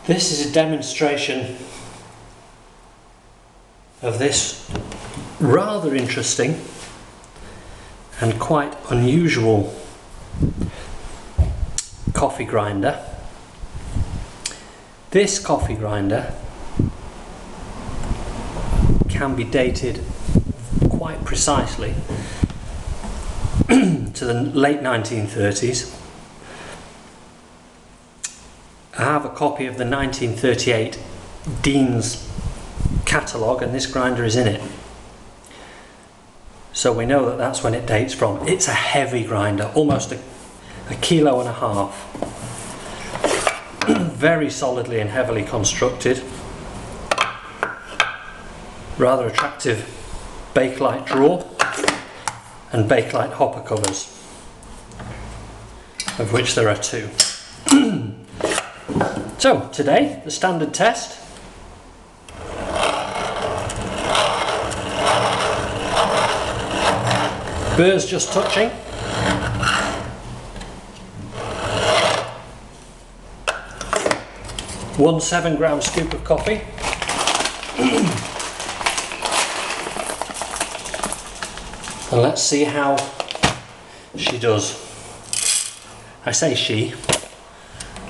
This is a demonstration of this rather interesting and quite unusual coffee grinder. This coffee grinder can be dated quite precisely to the late 1930s. I have a copy of the 1938 Dienes catalogue, and this grinder is in it. So we know that that's when it dates from. It's a heavy grinder, almost a kilo and a half. Very solidly and heavily constructed. Rather attractive Bakelite drawer and Bakelite hopper covers, of which there are two. So today, the standard test. Burrs just touching. One 7-gram scoop of coffee. And let's see how she does. I say she,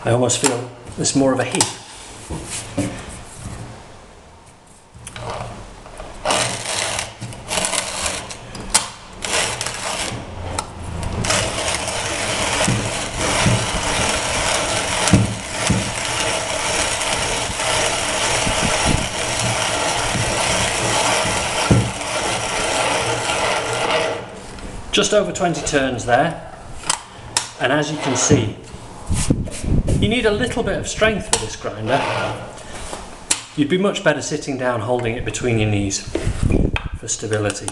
I almost feel it's more of a he. Just over 20 turns there, and as you can see, you need a little bit of strength with this grinder. You'd be much better sitting down holding it between your knees for stability.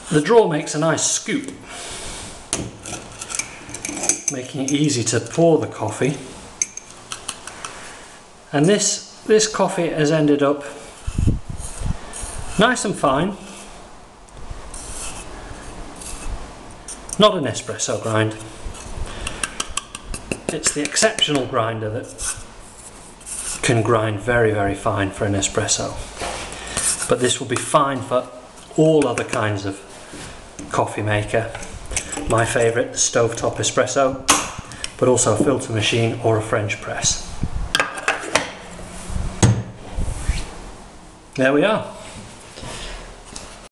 The drawer makes a nice scoop, making it easy to pour the coffee, and this coffee has ended up nice and fine. Not an espresso grind. It's the exceptional grinder that can grind very, very fine for an espresso. But this will be fine for all other kinds of coffee maker. My favourite, the stovetop espresso, but also a filter machine or a French press. There we are.